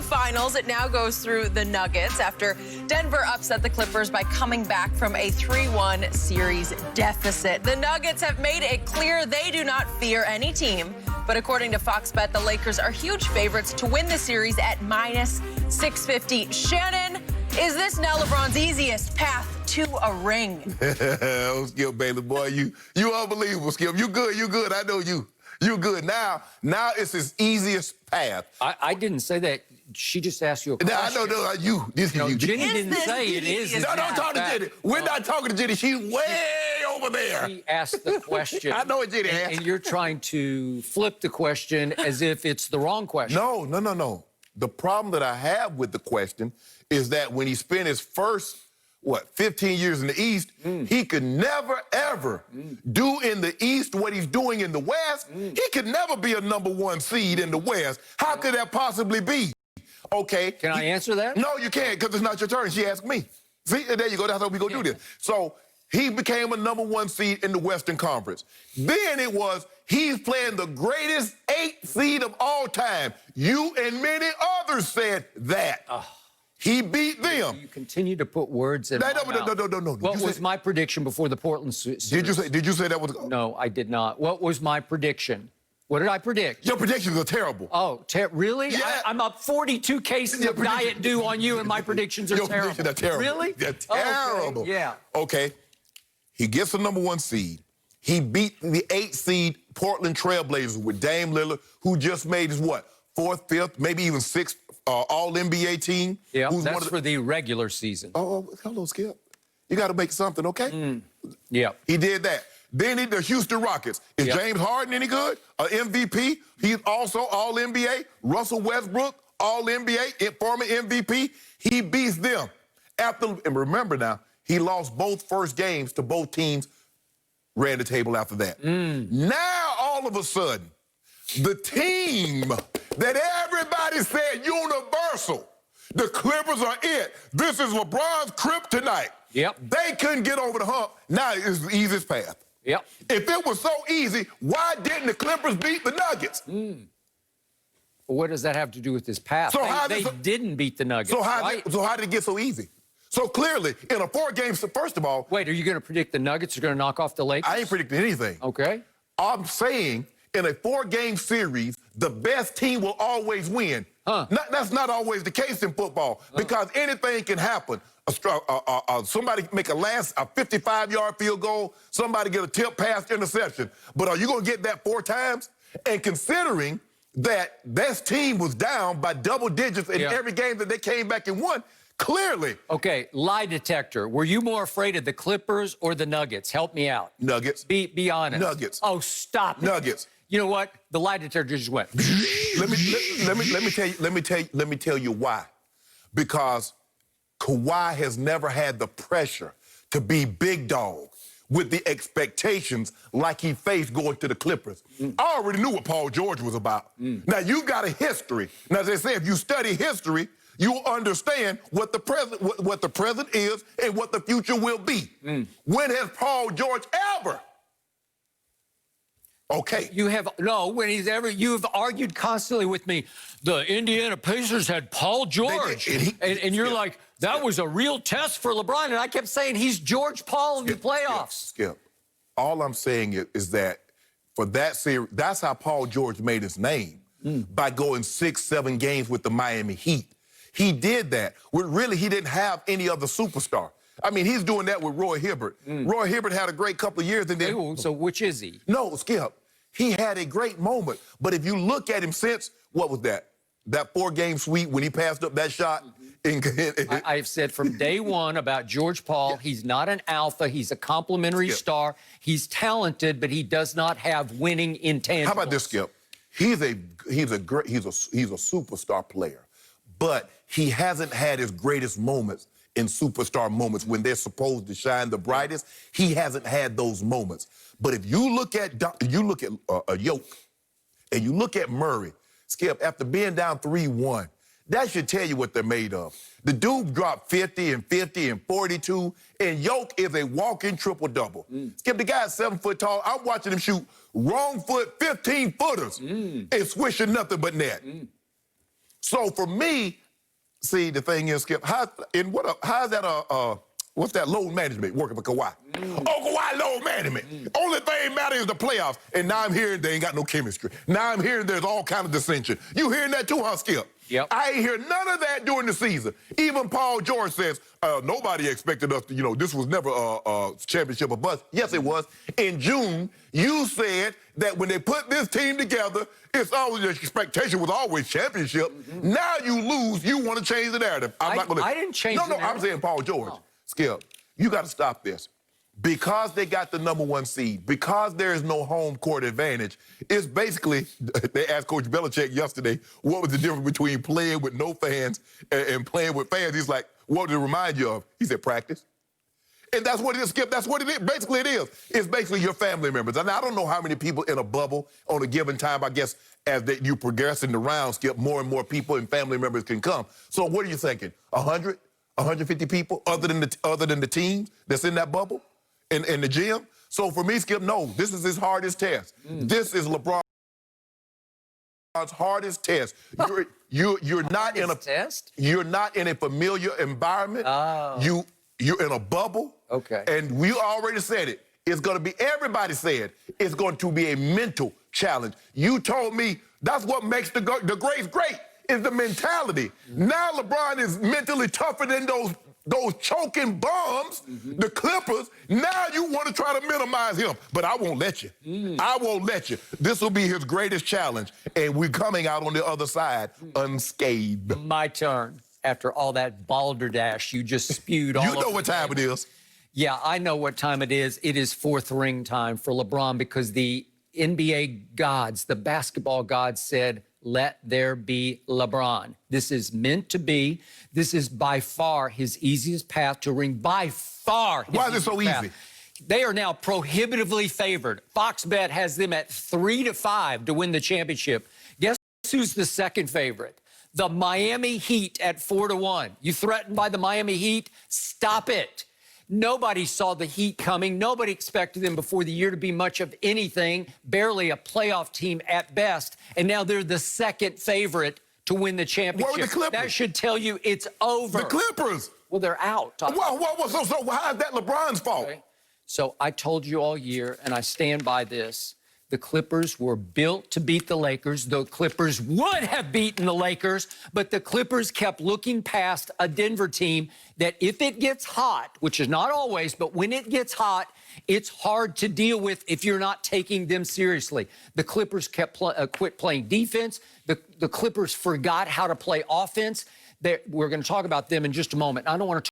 finals. It now goes through the Nuggets after Denver upset the Clippers by coming back from a 3-1 series deficit. The Nuggets have made it clear they do not fear any team. But according to Fox Bet, the Lakers are huge favorites to win the series at -650. Shannon, is this now LeBron's easiest path to a ring? Skip Bayless, boy, you unbelievable, Skip. You good. I know you. You good. Now it's his easiest path. I didn't say that. She just asked you a question. I know, you. Jenny didn't say it is. No, don't talk to Jenny. We're not talking to Jenny. She's way over there. She asked the question. I know what Jenny asked. And you're trying to flip the question as if it's the wrong question. No. The problem that I have with the question is that when he spent his first, 15 years in the East, he could never, ever do in the East what he's doing in the West. He could never be a #1 seed in the West. How could that possibly be? Okay. Can I answer that? No, you can't, because it's not your turn. She asked me. See, there you go. That's how we go do this. So he became a #1 seed in the Western Conference. Then it was, he's playing the greatest 8th seed of all time. You and many others said that. He beat them. You continue to put words in my mouth. No. What was my prediction before the Portland series? Did you say that was... No, I did not. What was my prediction? What did I predict? Your predictions are terrible. Oh, really? Yeah. I'm up 42 cases of Diet Dew on you, and my predictions are terrible. Your predictions are terrible. Really? They're terrible. Okay. Yeah. Okay. He gets the #1 seed. He beat the 8th seed Portland Trailblazers with Dame Lillard, who just made his, 4th, 5th, maybe even 6th All-NBA team. Yeah, that's for the regular season. Oh, hello, Skip. You got to make something, okay? Yeah. He did that. Then the Houston Rockets. Is James Harden any good? MVP. He's also All-NBA. Russell Westbrook, All-NBA, former MVP. He beats them. And remember now, he lost both first games to both teams, ran the table after that. Now, all of a sudden, the team that everybody said universal, the Clippers are it. This is LeBron's kryptonite. Yep. They couldn't get over the hump. Now it's the easiest path. Yep. If it was so easy, why didn't the Clippers beat the Nuggets? What does that have to do with this path? So they didn't beat the Nuggets, right? So how did it get so easy? So clearly, in a 4-game, first of all... Wait, are you going to predict the Nuggets are going to knock off the Lakers? I ain't predicting anything. Okay. I'm saying in a 4-game series, the best team will always win. That's not always the case in football, because anything can happen. Somebody make a 55-yard field goal, somebody get a tip pass interception. But are you going to get that 4 times? And considering that this team was down by double digits in every game that they came back and won, clearly. Okay, lie detector. Were you more afraid of the Clippers or the Nuggets? Help me out. Nuggets. Be honest. Nuggets. Oh, stop it. Nuggets. You know what? The lie detector just went. Let me tell you why. Because Kawhi has never had the pressure to be big dog with the expectations like he faced going to the Clippers. I already knew what Paul George was about. Now, you got a history. Now, as they say, if you study history, you understand what the present is and what the future will be. When has Paul George ever? Okay. You've argued constantly with me. The Indiana Pacers had Paul George. And you're like, that was a real test for LeBron. And I kept saying he's George Paul in the playoffs. Skip. All I'm saying is that for that series, that's how Paul George made his name, by going 6-7 games with the Miami Heat. He did that. He didn't have any other superstar. I mean, he's doing that with Roy Hibbert. Roy Hibbert had a great couple of years. And then, so which is he? No, Skip. He had a great moment. But if you look at him since, what was that? That 4-game sweep when he passed up that shot? I've said from day one about George Paul, he's not an alpha. He's a complimentary star. He's talented, but he does not have winning intangibles. How about this, Skip? He's a superstar player, but he hasn't had his greatest moments in superstar moments when they're supposed to shine the brightest. He hasn't had those moments. But if you look at Yoke and you look at Murray, Skip, after being down 3-1, that should tell you what they're made of. The dude dropped 50 and 50 and 42, and Yoke is a walking triple-double. Skip, the guy's 7 foot tall. I'm watching him shoot wrong foot 15-footers and swishing nothing but net. So for me, see, the thing is, Skip, how's that what's that load management working for Kawhi? Oh, Kawhi load management. Only thing matters is the playoffs. And now I'm hearing they ain't got no chemistry. Now I'm hearing there's all kind of dissension. You hearing that too, huh, Skip? Yep. I ain't hear none of that during the season. Even Paul George says, nobody expected us to, this was never a championship or bust. Yes, it was. In June, you said that when they put this team together, it's always the expectation was always championship. Now you lose, you want to change the narrative. I didn't change the narrative. I'm saying Paul George. Oh. Skip, you got to stop this. Because they got the #1 seed, because there is no home court advantage, it's basically, they asked Coach Belichick yesterday, what was the difference between playing with no fans and playing with fans? He's like, what did it remind you of? He said, practice. And that's what it is, Skip. That's what it is. Basically, it is. It's basically your family members. And I don't know how many people in a bubble on a given time, I guess, as you progress in the round, Skip, more and more people and family members can come. So what are you thinking? 100, 150 people other than the teams that's in that bubble? In the gym? So for me, Skip, no, this is his hardest test. This is LeBron's hardest test. You're not in a test? You're not in a familiar environment. Oh. You're in a bubble. Okay. And we already said it. It's going to be, everybody said, it's going to be a mental challenge. You told me that's what makes the greats great, is the mentality. Now LeBron is mentally tougher than those choking bums, the Clippers. Now you want to try to minimize him, but I won't let you. I won't let you. This will be his greatest challenge, and we're coming out on the other side unscathed. My turn. After all that balderdash you just spewed all over. You know what time it is. Yeah, I know what time it is. It is fourth ring time for LeBron because the NBA gods, the basketball gods said, let there be LeBron. This is meant to be. This is by far his easiest path to a ring. By far. Why is it so easy? They are now prohibitively favored. Fox Bet has them at 3-5 to win the championship. Guess who's the second favorite? The Miami Heat at 4-1. You threatened by the Miami Heat? Stop it. Nobody saw the Heat coming. Nobody expected them before the year to be much of anything, barely a playoff team at best. And now they're the second favorite to win the championship. What were the Clippers? That should tell you it's over. The Clippers. Well, they're out. So how is that LeBron's fault? Okay. So I told you all year, and I stand by this, the Clippers were built to beat the Lakers. The Clippers would have beaten the Lakers, but the Clippers kept looking past a Denver team that if it gets hot, which is not always, but when it gets hot, it's hard to deal with if you're not taking them seriously. The Clippers quit playing defense. The Clippers forgot how to play offense. We're going to talk about them in just a moment. I don't want to